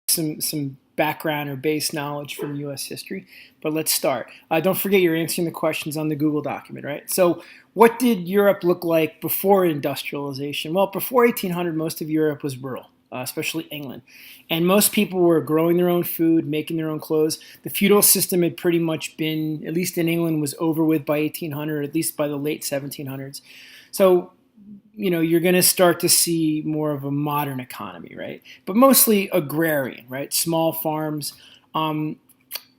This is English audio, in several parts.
some background or base knowledge from U.S. history, but let's start. Don't forget you're answering the questions on the Google document, right? So, what did Europe look like before industrialization? Well, before 1800, most of Europe was rural, especially England, and most people were growing their own food, making their own clothes. The feudal system had pretty much been, at least in England, was over with by 1800, at least by the late 1700s. So you're going to start to see more of a modern economy, right? But mostly agrarian, right? Small farms. Um,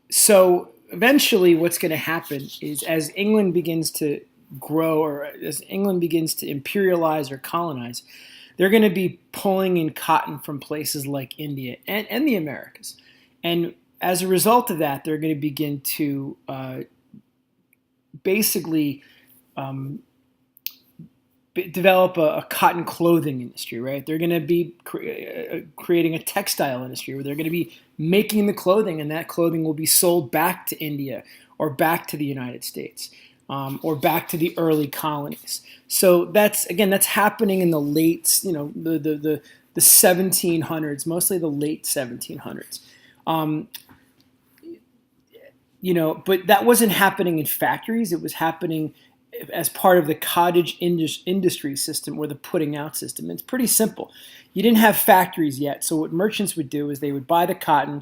so eventually, what's going to happen is as England begins to grow, or as England begins to imperialize or colonize, they're going to be pulling in cotton from places like India and the Americas. And as a result of that, they're going to begin to basically um, develop a cotton clothing industry, right? They're going to be creating a textile industry where they're going to be making the clothing, and that clothing will be sold back to India or back to the United States, or back to the early colonies. So that's happening in the late, the 1700s, mostly the late 1700s. Um, but that wasn't happening in factories. It was happening as part of the cottage industry system, or the putting out system. It's pretty simple. You didn't have factories yet, so what merchants would do is they would buy the cotton,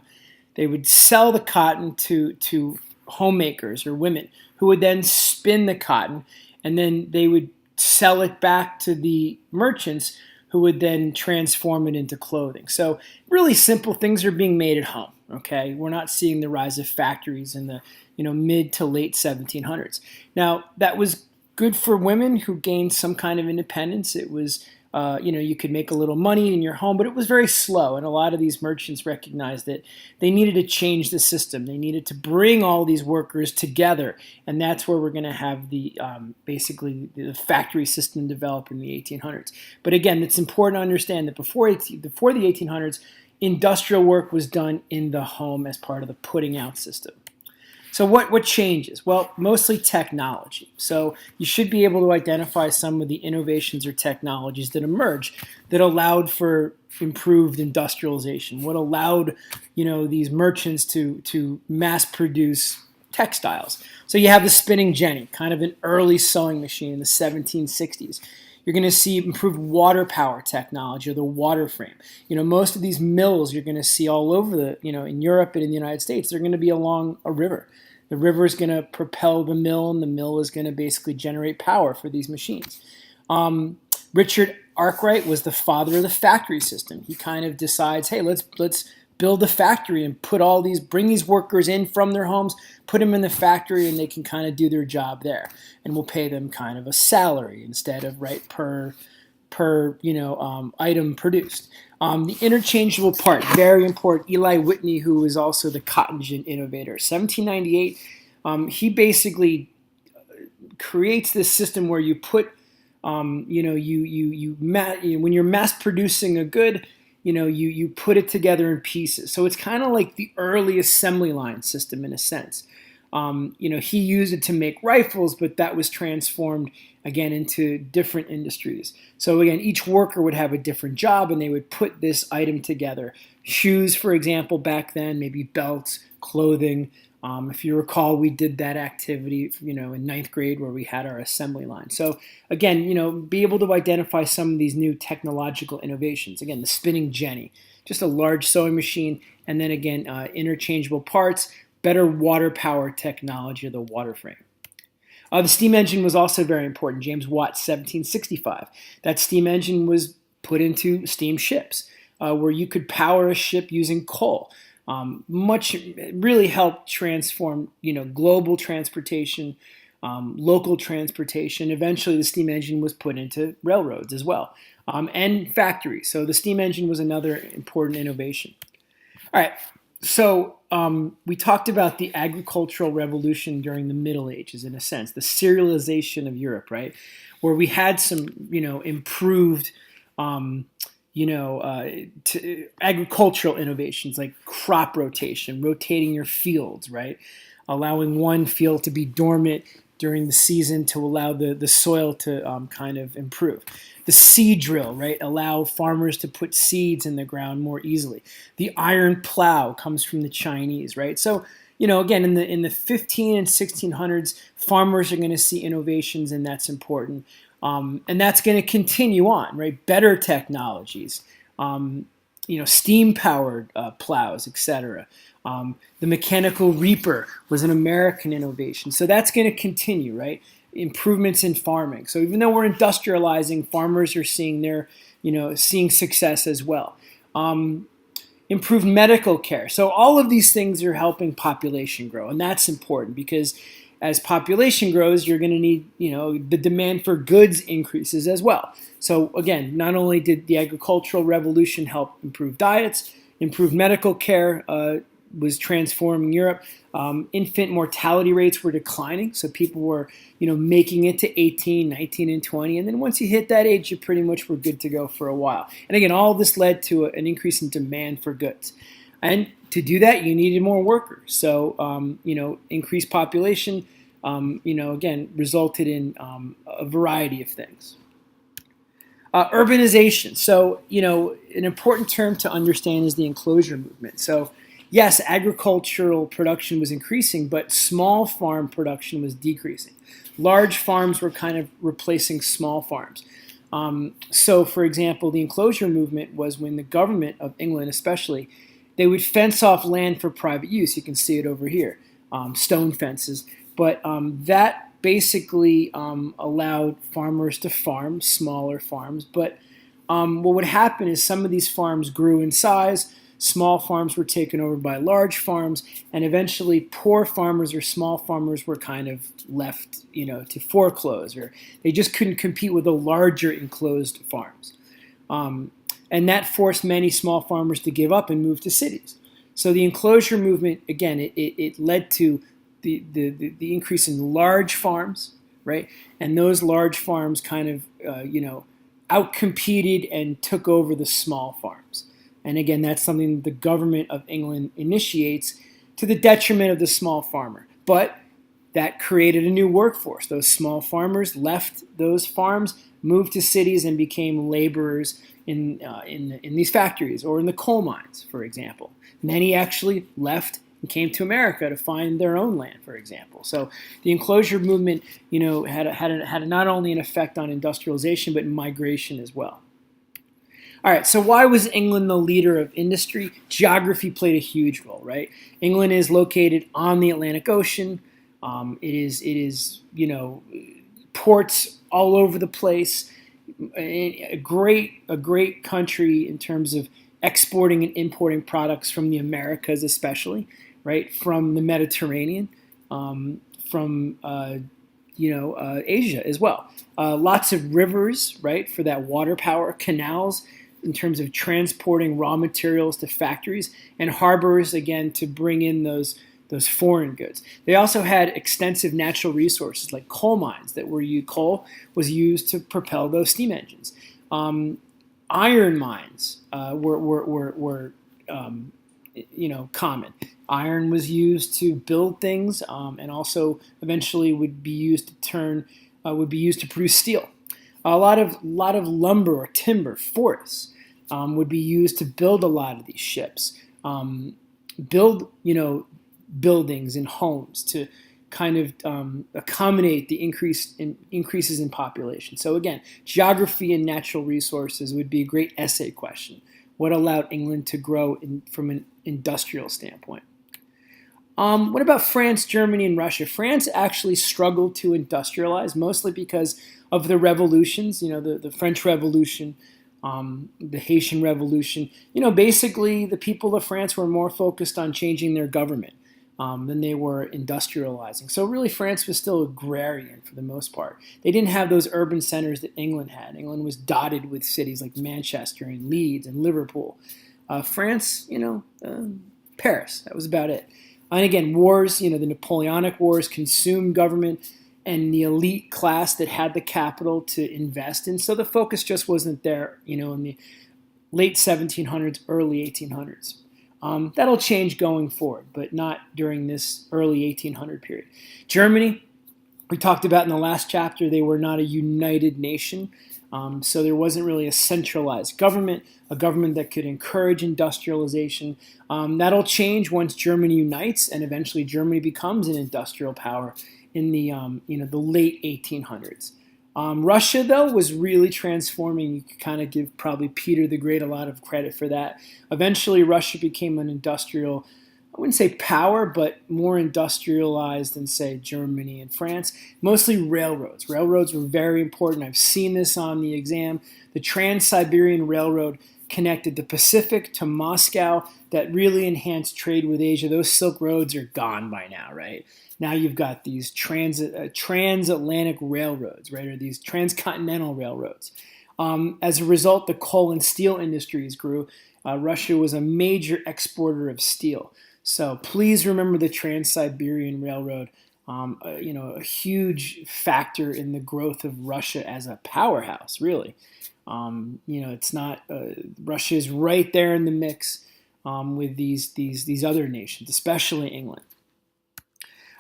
they would sell the cotton to homemakers or women who would then spin the cotton, and then they would sell it back to the merchants who would then transform it into clothing. So really simple things are being made at home. Okay, we're not seeing the rise of factories in the mid to late 1700s. Now that was good for women who gained some kind of independence. It was you could make a little money in your home, but it was very slow. And a lot of these merchants recognized that they needed to change the system. They needed to bring all these workers together, and that's where we're going to have the basically the factory system develop in the 1800s. But again, it's important to understand that before the 1800s, industrial work was done in the home as part of the putting out system. So what changes? Well, mostly technology. So you should be able to identify some of the innovations or technologies that emerge that allowed for improved industrialization. What allowed these merchants to mass produce textiles. So you have the spinning jenny, kind of an early sewing machine in the 1760s. You're going to see improved water power technology, or the water frame. Most of these mills you're going to see all over in Europe and in the United States, they're going to be along a river. The river is going to propel the mill, and the mill is going to basically generate power for these machines. Richard Arkwright was the father of the factory system. He kind of decides, hey, let's build a factory and bring these workers in from their homes, put them in the factory, and they can kind of do their job there, and we'll pay them kind of a salary instead of per item produced. The interchangeable part, very important. Eli Whitney, who was also the cotton gin innovator, 1798, he basically creates this system where you put, when you're mass producing a good, you put it together in pieces. So it's kind of like the early assembly line system in a sense. He used it to make rifles, but that was transformed again into different industries. So again, each worker would have a different job, and they would put this item together. Shoes, for example, back then, maybe belts, clothing. If you recall, we did that activity, in ninth grade where we had our assembly line. So again, be able to identify some of these new technological innovations. Again, the spinning jenny, just a large sewing machine, and then again, interchangeable parts, better water power technology of the water frame. The steam engine was also very important. James Watt, 1765. That steam engine was put into steam ships, where you could power a ship using coal. Really helped transform, global transportation, local transportation. Eventually, the steam engine was put into railroads as well, and factories. So the steam engine was another important innovation. All right. So we talked about the agricultural revolution during the Middle Ages, in a sense, the serialization of Europe, right, where we had some, improved, agricultural innovations like crop rotation, rotating your fields, right, allowing one field to be dormant during the season to allow the soil to kind of improve. The seed drill, right, allow farmers to put seeds in the ground more easily. The iron plow comes from the Chinese, right? So, again, in the 15 and 1600s, farmers are going to see innovations, and that's important. And that's going to continue on, right? Better technologies, steam-powered plows, etc. The mechanical reaper was an American innovation. So that's going to continue, right? Improvements in farming. So even though we're industrializing, farmers are seeing success as well. Improved medical care. So all of these things are helping population grow, and that's important because as population grows, you're going to need, the demand for goods increases as well. So again, not only did the agricultural revolution help improve diets, improve medical care, was transforming Europe. Infant mortality rates were declining, so people were, making it to 18, 19, and 20. And then once you hit that age, you pretty much were good to go for a while. And again, all of this led to an increase in demand for goods. And to do that, you needed more workers. So, increased population, again, resulted in a variety of things. Urbanization. So, an important term to understand is the enclosure movement. So, yes, agricultural production was increasing, but small farm production was decreasing. Large farms were kind of replacing small farms. So, for example, the enclosure movement was when the government of England especially, they would fence off land for private use. You can see it over here, stone fences. But that basically allowed farmers to farm smaller farms. But what would happen is some of these farms grew in size. Small farms were taken over by large farms, and eventually poor farmers or small farmers were kind of left, to foreclose, or they just couldn't compete with the larger enclosed farms. And that forced many small farmers to give up and move to cities. So the enclosure movement, again, it led to the increase in large farms, right? And those large farms kind of, outcompeted and took over the small farms. And again, that's something the government of England initiates to the detriment of the small farmer. But that created a new workforce. Those small farmers left those farms, moved to cities, and became laborers in these factories or in the coal mines, for example. Many actually left and came to America to find their own land, for example. So the enclosure movement, had not only an effect on industrialization, but migration as well. All right, so why was England the leader of industry? Geography played a huge role, right? England is located on the Atlantic Ocean. It is ports all over the place. A great country in terms of exporting and importing products from the Americas, especially, right? From the Mediterranean, from Asia as well. Lots of rivers, right, for that water power, canals in terms of transporting raw materials to factories, and harbors, again, to bring in those foreign goods. They also had extensive natural resources like coal mines coal was used to propel those steam engines. Iron mines were common. Iron was used to build things, and also eventually would be used to produce steel. A lot of lumber or timber, forests, would be used to build a lot of these ships. Build buildings and homes to kind of accommodate the increases in population. So again, geography and natural resources would be a great essay question. What allowed England to grow from an industrial standpoint? What about France, Germany, and Russia? France actually struggled to industrialize, mostly because of the revolutions, the French Revolution, the Haitian Revolution. Basically the people of France were more focused on changing their government than they were industrializing. So really France was still agrarian for the most part. They didn't have those urban centers that England had. England was dotted with cities like Manchester and Leeds and Liverpool. France, Paris, that was about it. And again, wars, the Napoleonic Wars consumed government and the elite class that had the capital to invest in. So the focus just wasn't there, in the late 1700s, early 1800s. That'll change going forward, but not during this early 1800 period. Germany, We talked about in the last chapter, they were not a united nation. So there wasn't really a centralized government, a government that could encourage industrialization. That'll change once Germany unites, and eventually Germany becomes an industrial power in the late 1800s. Russia, though, was really transforming. You could kind of give probably Peter the Great a lot of credit for that. Eventually, Russia became an industrial, I wouldn't say power, but more industrialized than, say, Germany and France. Mostly railroads. Railroads were very important. I've seen this on the exam. The Trans-Siberian Railroad connected the Pacific to Moscow. That really enhanced trade with Asia. Those Silk Roads are gone by now, right? Now you've got these transatlantic railroads, right, or these transcontinental railroads. As a result, the coal and steel industries grew. Russia was a major exporter of steel. So please remember the Trans-Siberian Railroad, a huge factor in the growth of Russia as a powerhouse, really. It's not, Russia is right there in the mix with these other nations, especially England.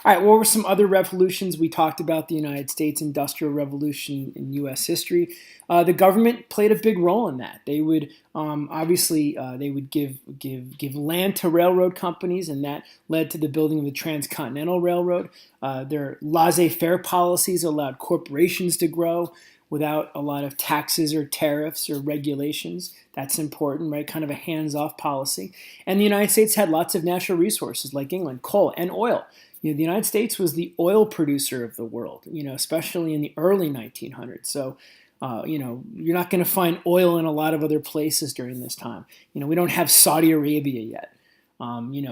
All right, what were some other revolutions? We talked about the United States Industrial Revolution in U.S. history. The government played a big role in that. They would they would give land to railroad companies, and that led to the building of the Transcontinental Railroad. Their laissez-faire policies allowed corporations to grow without a lot of taxes or tariffs or regulations. That's important, right? Kind of a hands-off policy. And the United States had lots of natural resources like England, coal and oil. The United States was the oil producer of the world, especially in the early 1900s. So, you're not going to find oil in a lot of other places during this time. We don't have Saudi Arabia yet.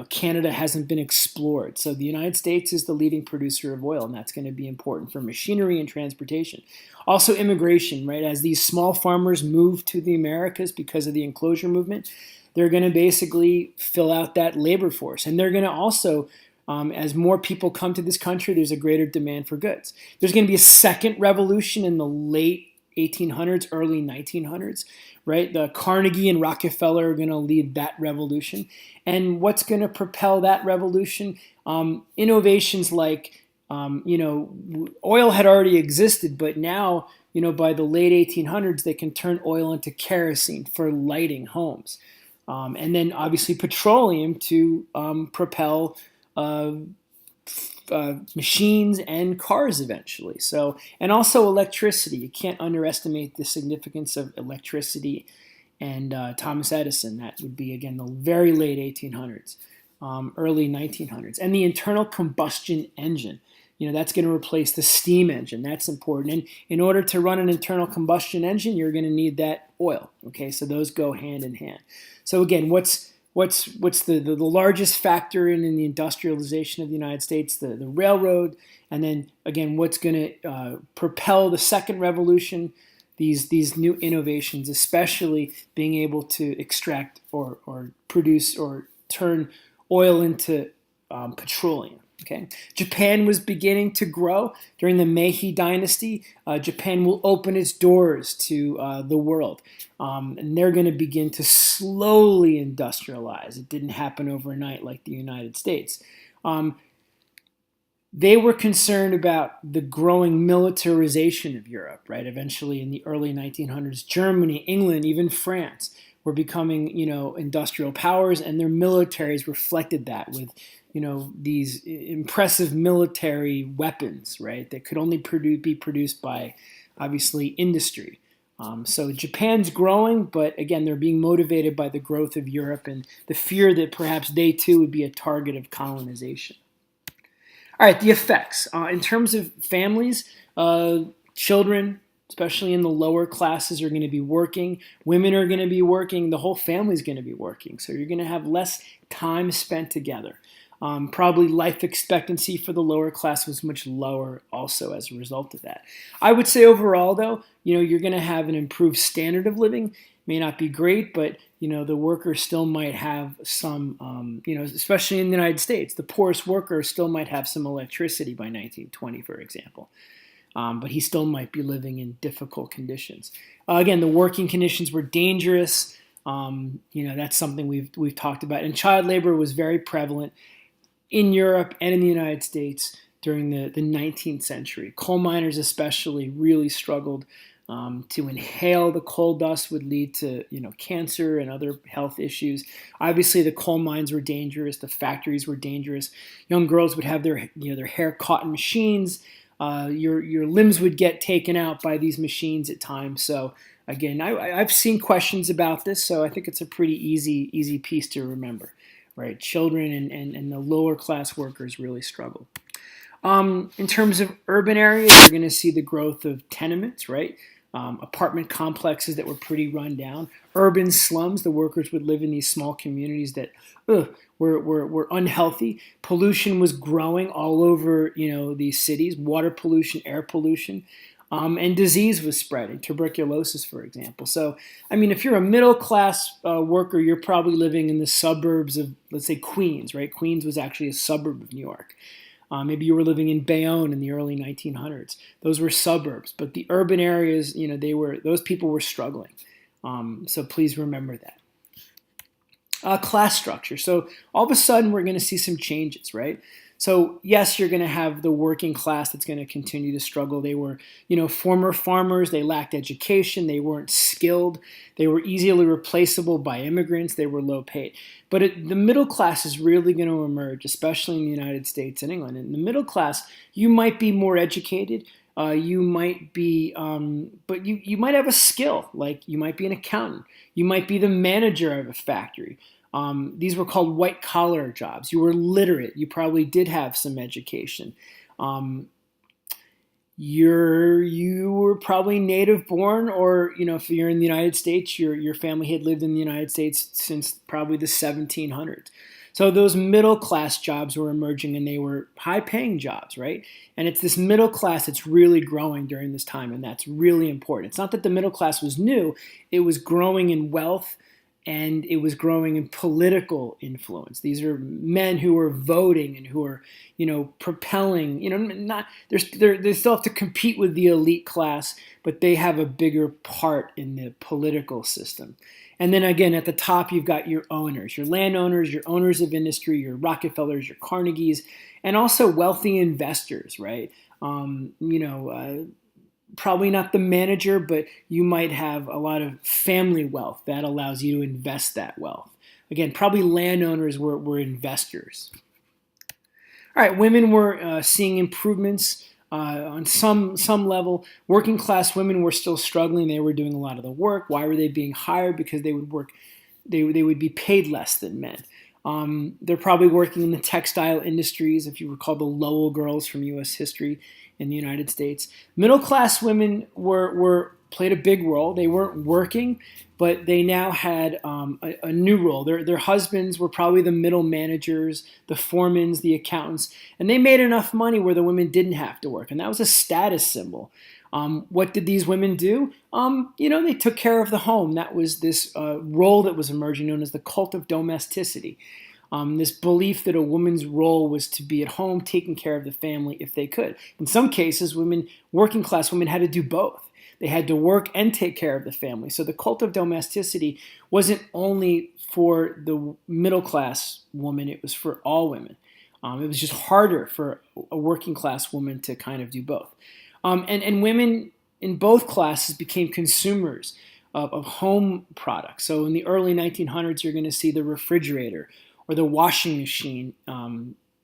Canada hasn't been explored. So the United States is the leading producer of oil, and that's going to be important for machinery and transportation. Also immigration, right? As these small farmers move to the Americas because of the enclosure movement, they're going to basically fill out that labor force. And they're going to also as more people come to this country, there's a greater demand for goods. There's going to be a second revolution in the late 1800s, early 1900s, right? The Carnegie and Rockefeller are going to lead that revolution. And what's going to propel that revolution? Innovations like, oil had already existed, but now, by the late 1800s, they can turn oil into kerosene for lighting homes. And then obviously petroleum to propel machines and cars eventually. So, and also electricity. You can't underestimate the significance of electricity and Thomas Edison. That would be, again, the very late 1800s, early 1900s. And the internal combustion engine. That's going to replace the steam engine. That's important. And in order to run an internal combustion engine, you're going to need that oil. Okay, so those go hand in hand. So again, what's the largest factor in the industrialization of the United States? The railroad, and then again, what's going to propel the second revolution? These new innovations, especially being able to extract or produce or turn oil into petroleum. Okay, Japan was beginning to grow during the Meiji Dynasty. Japan will open its doors to the world, and they're going to begin to slowly industrialize. It didn't happen overnight like the United States. They were concerned about the growing militarization of Europe, right? Eventually, in the early 1900s, Germany, England, even France were becoming, industrial powers, and their militaries reflected that with these impressive military weapons, right, that could only be produced by, obviously, industry. So Japan's growing, but again, they're being motivated by the growth of Europe and the fear that perhaps they too would be a target of colonization. All right, the effects. In terms of families, children, especially in the lower classes, are going to be working. Women are going to be working. The whole family is going to be working. So you're going to have less time spent together. Probably life expectancy for the lower class was much lower also as a result of that. I would say overall, though, you're going to have an improved standard of living. May not be great, but, the worker still might have some, especially in the United States, the poorest worker still might have some electricity by 1920, for example. But he still might be living in difficult conditions. Again, the working conditions were dangerous. That's something we've talked about. And child labor was very prevalent in Europe and in the United States. during the 19th century. Coal miners especially really struggled. To inhale the coal dust would lead to cancer and other health issues. Obviously, the coal mines were dangerous. The factories were dangerous. Young girls would have their hair caught in machines. Your limbs would get taken out by these machines at times. So again, I've seen questions about this, so I think it's a pretty easy piece to remember, right? Children and the lower class workers really struggled. In terms of urban areas, you're going to see the growth of tenements, right? Apartment complexes that were pretty run down. Urban slums, the workers would live in these small communities that were unhealthy. Pollution was growing all over, these cities. Water pollution, air pollution, and disease was spreading. Tuberculosis, for example. So, if you're a middle class worker, you're probably living in the suburbs of, let's say, Queens, right? Queens was actually a suburb of New York. Maybe you were living in Bayonne in the early 1900s. Those were suburbs, but the urban areas, those people were struggling. So please remember that. Class structure. So all of a sudden, we're going to see some changes, right? So yes, you're going to have the working class that's going to continue to struggle. They were, former farmers. They lacked education. They weren't skilled. They were easily replaceable by immigrants. They were low paid. But the middle class is really going to emerge, especially in the United States and England. In the middle class, you might be more educated. You might be, but you might have a skill. Like you might be an accountant. You might be the manager of a factory. These were called white-collar jobs. You were literate. You probably did have some education. You were probably native-born, or if you're in the United States, your family had lived in the United States since probably the 1700s. So those middle-class jobs were emerging, and they were high-paying jobs, right? And it's this middle class that's really growing during this time, and that's really important. It's not that the middle class was new. It was growing in wealth, and it was growing in political influence. These are men who are voting and who are, propelling. They still have to compete with the elite class, but they have a bigger part in the political system. And then again, at the top, you've got your owners, your landowners, your owners of industry, your Rockefellers, your Carnegies, and also wealthy investors, right? Probably not the manager, but you might have a lot of family wealth that allows you to invest that wealth. Again, probably landowners were investors. All right, women were seeing improvements on some level. Working class women were still struggling. They were doing a lot of the work. Why were they being hired? Because they would work. They would be paid less than men. They're probably working in the textile industries, if you recall the Lowell girls from U.S. history in the United States. Middle-class women played a big role. They weren't working, but they now had a new role. Their husbands were probably the middle managers, the foremans, the accountants, and they made enough money where the women didn't have to work, and that was a status symbol. What did these women do? They took care of the home. That was this role that was emerging known as the cult of domesticity. This belief that a woman's role was to be at home taking care of the family if they could. In some cases, working class women had to do both. They had to work and take care of the family. So the cult of domesticity wasn't only for the middle class woman, it was for all women. It was just harder for a working class woman to kind of do both. And women in both classes became consumers of home products. So in the early 1900s, you're going to see the refrigerator or the washing machine,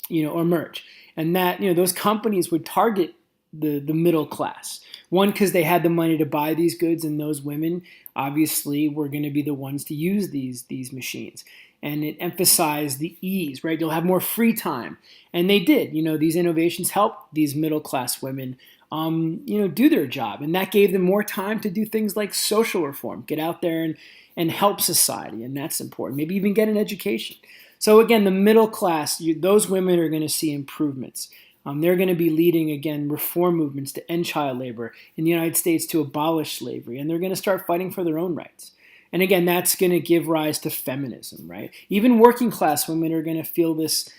emerge. And that, those companies would target the middle class. One, because they had the money to buy these goods, and those women obviously were going to be the ones to use these machines. And it emphasized the ease, right? You'll have more free time. And they did. These innovations helped these middle class women do their job. And that gave them more time to do things like social reform, get out there and help society. And that's important. Maybe even get an education. So again, the middle class, those women are going to see improvements. They're going to be leading, again, reform movements to end child labor in the United States, to abolish slavery. And they're going to start fighting for their own rights. And again, that's going to give rise to feminism, right? Even working class women are going to feel this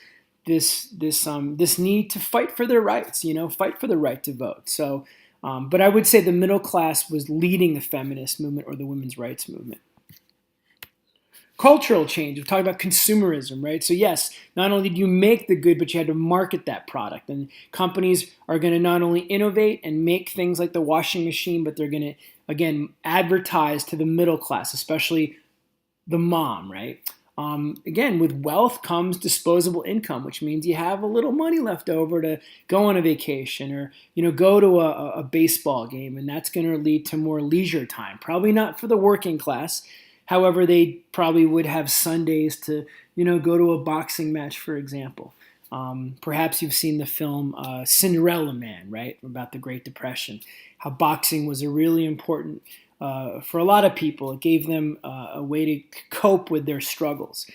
need to fight for their rights, fight for the right to vote. So, but I would say the middle class was leading the feminist movement or the women's rights movement. Cultural change. We're talking about consumerism, right? So yes, not only did you make the good, but you had to market that product. And companies are going to not only innovate and make things like the washing machine, but they're going to, again, advertise to the middle class, especially the mom, right? Again, with wealth comes disposable income, which means you have a little money left over to go on a vacation or go to a baseball game, and that's going to lead to more leisure time. Probably not for the working class. However, they probably would have Sundays to go to a boxing match, for example. Perhaps you've seen the film Cinderella Man, right, about the Great Depression. How boxing was a really important for a lot of people. It gave them a way to cope with their struggles.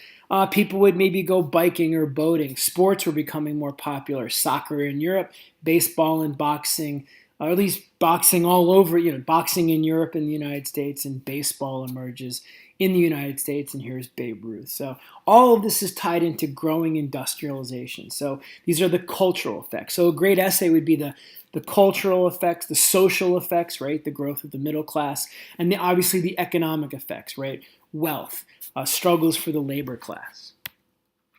People would maybe go biking or boating. Sports were becoming more popular. Soccer in Europe, baseball and boxing, or at least boxing all over, boxing in Europe and the United States, and baseball emerges in the United States, and here's Babe Ruth. So all of this is tied into growing industrialization. So these are the cultural effects. So a great essay would be the cultural effects, the social effects, right? The growth of the middle class, and obviously the economic effects, right? Wealth, struggles for the labor class.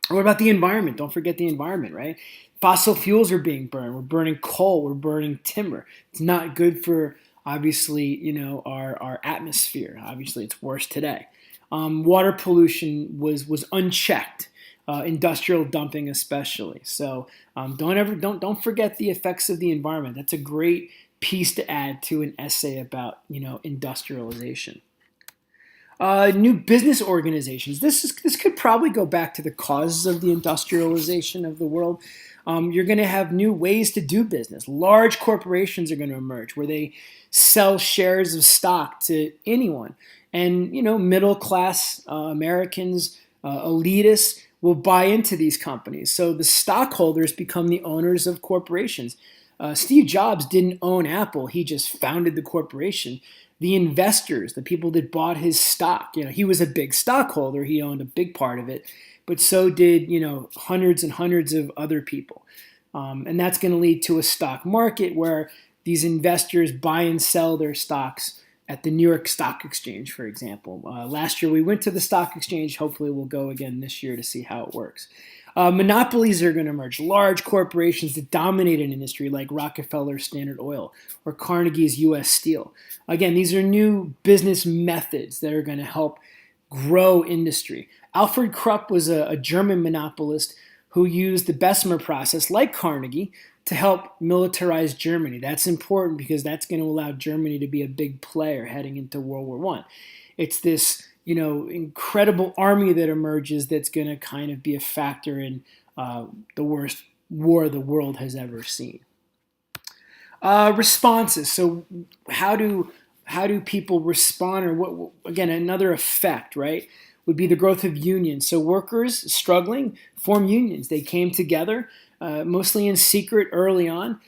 What about the environment? Don't forget the environment, right? Fossil fuels are being burned. We're burning coal. We're burning timber. It's not good for, obviously, our atmosphere. Obviously, it's worse today. Water pollution was unchecked. Industrial dumping especially. So don't forget the effects of the environment. That's a great piece to add to an essay about industrialization. New business organizations. This could probably go back to the causes of the industrialization of the world. You're going to have new ways to do business. Large corporations are going to emerge where they sell shares of stock to anyone, and middle class Americans, elitists will buy into these companies. So the stockholders become the owners of corporations. Steve Jobs didn't own Apple; he just founded the corporation. The investors, the people that bought his stock, he was a big stockholder. He owned a big part of it, but so did, hundreds and hundreds of other people. And that's going to lead to a stock market where these investors buy and sell their stocks at the New York Stock Exchange, for example. Last year we went to the stock exchange. Hopefully we'll go again this year to see how it works. Monopolies are going to emerge. Large corporations that dominate an industry like Rockefeller Standard Oil or Carnegie's U.S. Steel. Again, these are new business methods that are going to help grow industry. Alfred Krupp was a German monopolist who used the Bessemer process, like Carnegie, to help militarize Germany. That's important because that's going to allow Germany to be a big player heading into World War I. It's this incredible army that emerges that's going to kind of be a factor in the worst war the world has ever seen. Responses. So how do people respond, or what? Again, another effect, right, would be the growth of unions. So workers struggling form unions. They came together, mostly in secret early on.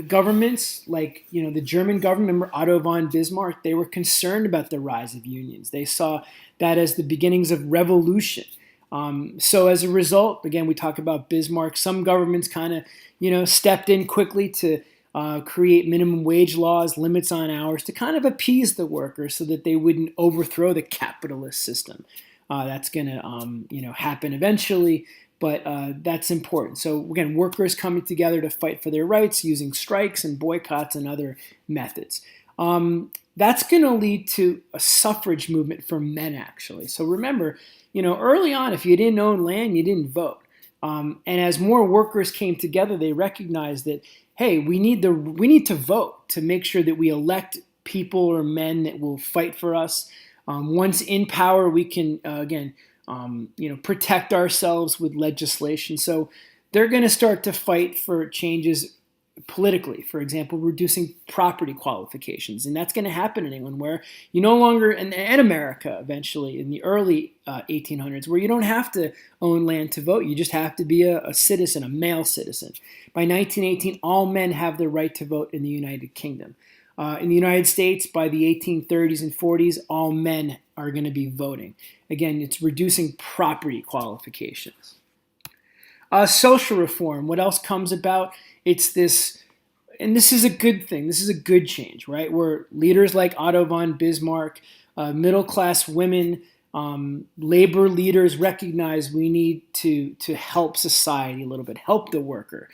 Governments like the German government, remember Otto von Bismarck, they were concerned about the rise of unions. They saw that as the beginnings of revolution. So as a result, again, we talk about Bismarck, some governments kind of stepped in quickly to create minimum wage laws, limits on hours, to kind of appease the workers so that they wouldn't overthrow the capitalist system. That's going to happen eventually. But that's important. So again, workers coming together to fight for their rights using strikes and boycotts and other methods. That's going to lead to a suffrage movement for men, actually. So remember, early on, if you didn't own land, you didn't vote. And as more workers came together, they recognized that, hey, we need to vote to make sure that we elect people or men that will fight for us. Once in power, we can protect ourselves with legislation. So they're going to start to fight for changes politically. For example, reducing property qualifications. And that's going to happen in England, where you no longer, and America eventually in the early 1800s, where you don't have to own land to vote. You just have to be a citizen, a male citizen. By 1918, all men have the right to vote in the United Kingdom. In the United States, by the 1830s and 40s, all men are going to be voting. Again, it's reducing property qualifications. Social reform, what else comes about? It's this, and this is a good thing, this is a good change, right? Where leaders like Otto von Bismarck, middle-class women, Labor leaders recognized we need to help society a little bit, help the worker,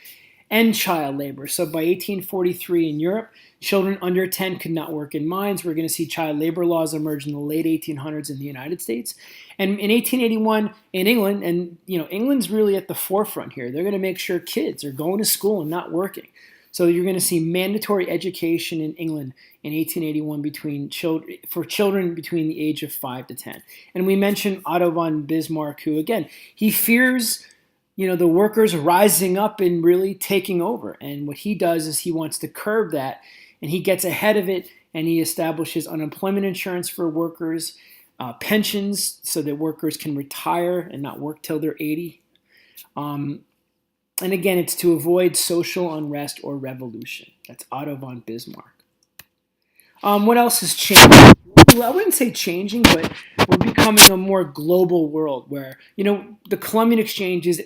end child labor. So by 1843 in Europe, children under 10 could not work in mines. We're going to see child labor laws emerge in the late 1800s in the United States. And in 1881 in England, and England's really at the forefront here. They're going to make sure kids are going to school and not working. So you're going to see mandatory education in England in 1881 for children between the age of 5 to 10. And we mentioned Otto von Bismarck, who, again, he fears the workers rising up and really taking over. And what he does is he wants to curb that, and he gets ahead of it, and he establishes unemployment insurance for workers, pensions so that workers can retire and not work till they're 80. And again, it's to avoid social unrest or revolution. That's Otto von Bismarck. What else has changed? I wouldn't say changing, but we're becoming a more global world where, the Columbian Exchange is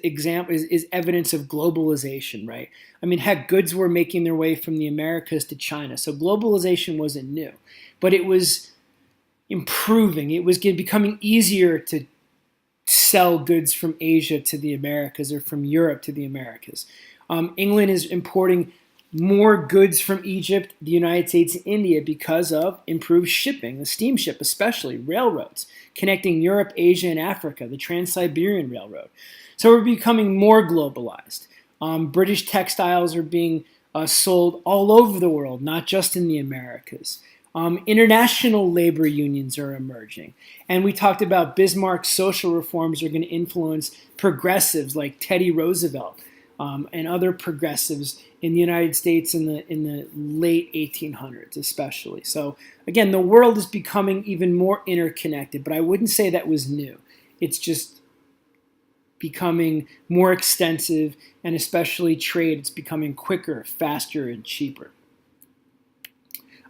evidence of globalization, right? I mean, heck, goods were making their way from the Americas to China. So globalization wasn't new, but it was improving. It was becoming easier to sell goods from Asia to the Americas or from Europe to the Americas. England is importing more goods from Egypt, the United States, and India because of improved shipping, the steamship especially, railroads, connecting Europe, Asia, and Africa, the Trans-Siberian Railroad. So we're becoming more globalized. British textiles are being sold all over the world, not just in the Americas. International labor unions are emerging. And we talked about Bismarck's social reforms are going to influence progressives like Teddy Roosevelt and other progressives in the United States in the late 1800s especially. So again, the world is becoming even more interconnected, but I wouldn't say that was new. It's just becoming more extensive, and especially trade, it's becoming quicker, faster, and cheaper.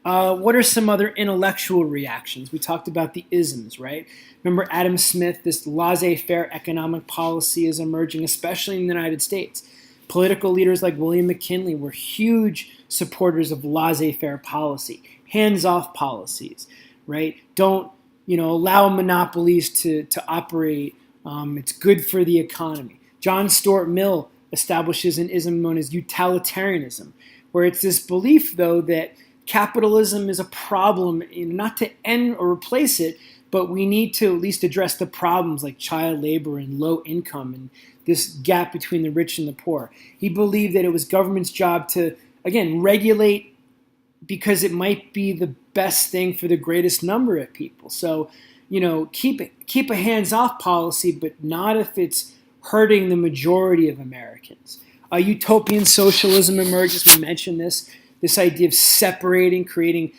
What are some other intellectual reactions? We talked about the isms, right? Remember Adam Smith, this laissez-faire economic policy is emerging, especially in the United States. Political leaders like William McKinley were huge supporters of laissez-faire policy, hands-off policies, right? Don't, allow monopolies to operate. It's good for the economy. John Stuart Mill establishes an ism known as utilitarianism, where it's this belief, though, that capitalism is a problem, not to end or replace it, but we need to at least address the problems like child labor and low income and this gap between the rich and the poor. He believed that it was government's job to, again, regulate because it might be the best thing for the greatest number of people. So, keep a hands-off policy, but not if it's hurting the majority of Americans. Utopian socialism emerges. We mentioned this idea of separating, creating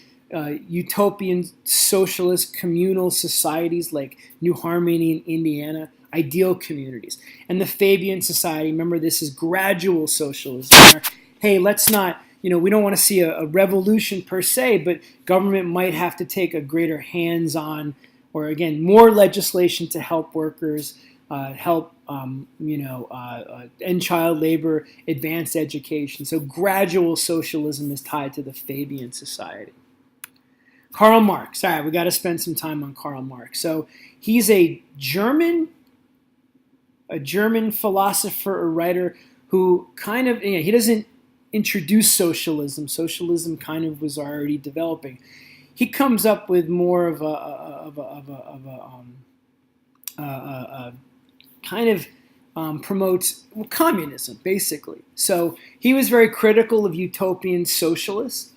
utopian socialist communal societies like New Harmony in Indiana, ideal communities. And the Fabian Society, remember, this is gradual socialism where, hey, let's not, we don't want to see a revolution per se, but government might have to take a greater hands-on, or again, more legislation to help workers, help end child labor, advance education. So gradual socialism is tied to the Fabian Society. Karl Marx. All right, we got to spend some time on Karl Marx. So he's a German philosopher or writer who kind of, he doesn't introduce socialism. Socialism kind of was already developing. He comes up with more of a kind of promotes communism, basically. So he was very critical of utopian socialists.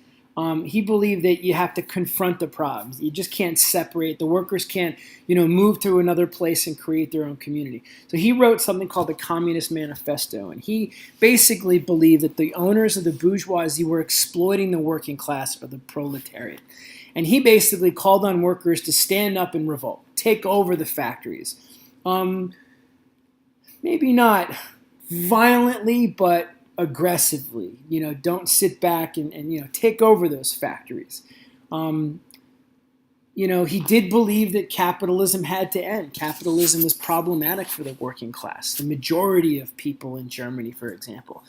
He believed that you have to confront the problems. You just can't separate. The workers can't, move to another place and create their own community. So he wrote something called the Communist Manifesto, and he basically believed that the owners of the bourgeoisie were exploiting the working class or the proletariat. And he basically called on workers to stand up and revolt, take over the factories. Maybe not violently, but aggressively. Don't sit back and take over those factories. He did believe that capitalism had to end. Capitalism was problematic for the working class, the majority of people in Germany, for example.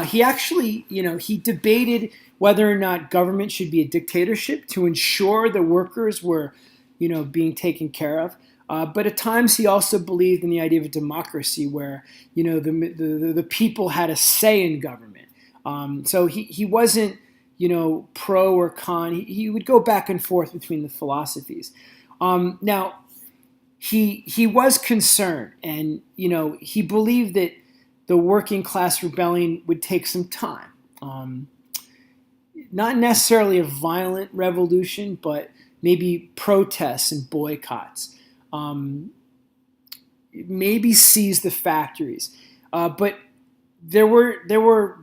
He actually, he debated whether or not government should be a dictatorship to ensure the workers were, being taken care of. But at times he also believed in the idea of democracy, where the people had a say in government. So he wasn't pro or con. He would go back and forth between the philosophies. Now he was concerned, and he believed that the working class rebellion would take some time. Not necessarily a violent revolution, but maybe protests and boycotts. Maybe seize the factories. But there were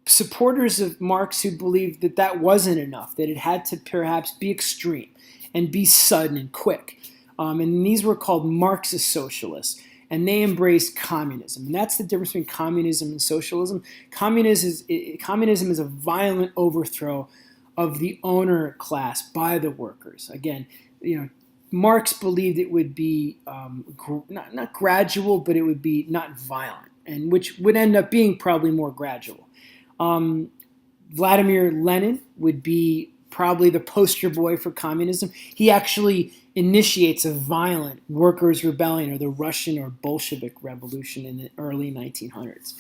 supporters of Marx who believed that that wasn't enough, that it had to perhaps be extreme and be sudden and quick. And these were called Marxist socialists, and they embraced communism. And that's the difference between communism and socialism. Communism is a violent overthrow of the owner class by the workers. Again, Marx believed it would be not gradual, but it would be not violent, and which would end up being probably more gradual. Vladimir Lenin would be probably the poster boy for communism. He actually initiates a violent workers' rebellion, or the Russian or Bolshevik Revolution, in the early 1900s.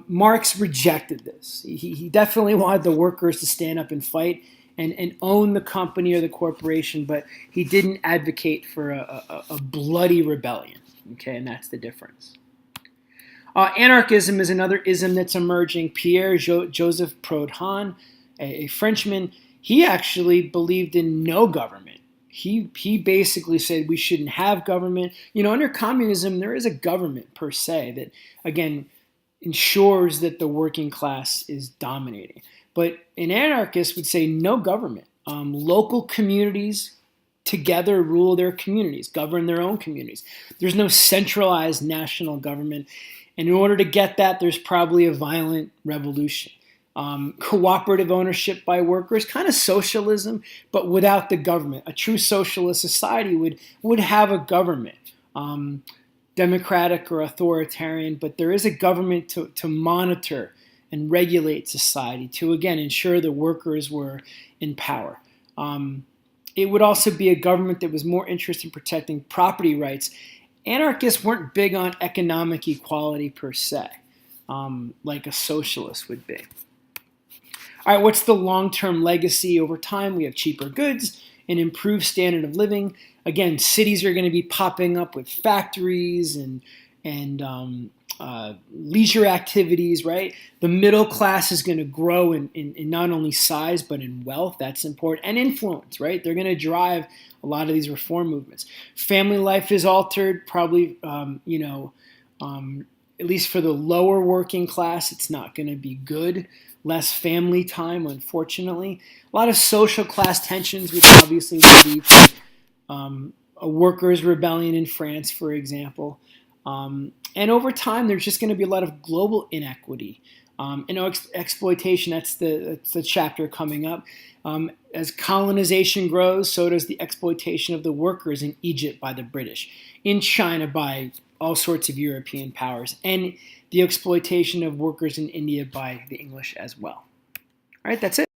Marx rejected this. He definitely wanted the workers to stand up and fight and own the company or the corporation, but he didn't advocate for a bloody rebellion. Okay, and that's the difference. Anarchism is another ism that's emerging. Pierre-Joseph Proudhon, a Frenchman, he actually believed in no government. He basically said we shouldn't have government. Under communism, there is a government per se that, again, ensures that the working class is dominating. But an anarchist would say no government. Local communities together rule their communities, govern their own communities. There's no centralized national government. And in order to get that, there's probably a violent revolution. Cooperative ownership by workers, kind of socialism, but without the government. A true socialist society would have a government, democratic or authoritarian, but there is a government to monitor and regulate society, to, again, ensure the workers were in power. It would also be a government that was more interested in protecting property rights. Anarchists weren't big on economic equality per se, like a socialist would be. All right, what's the long-term legacy over time? We have cheaper goods, an improved standard of living. Again, cities are going to be popping up with factories and leisure activities, right? The middle class is going to grow in not only size, but in wealth. That's important. And influence, right? They're going to drive a lot of these reform movements. Family life is altered, probably, at least for the lower working class, it's not going to be good. Less family time, unfortunately. A lot of social class tensions, which obviously would lead to a workers' rebellion in France, for example. And over time, there's just going to be a lot of global inequity. Exploitation, that's the chapter coming up. As colonization grows, so does the exploitation of the workers in Egypt by the British, in China by all sorts of European powers, and the exploitation of workers in India by the English as well. All right, that's it.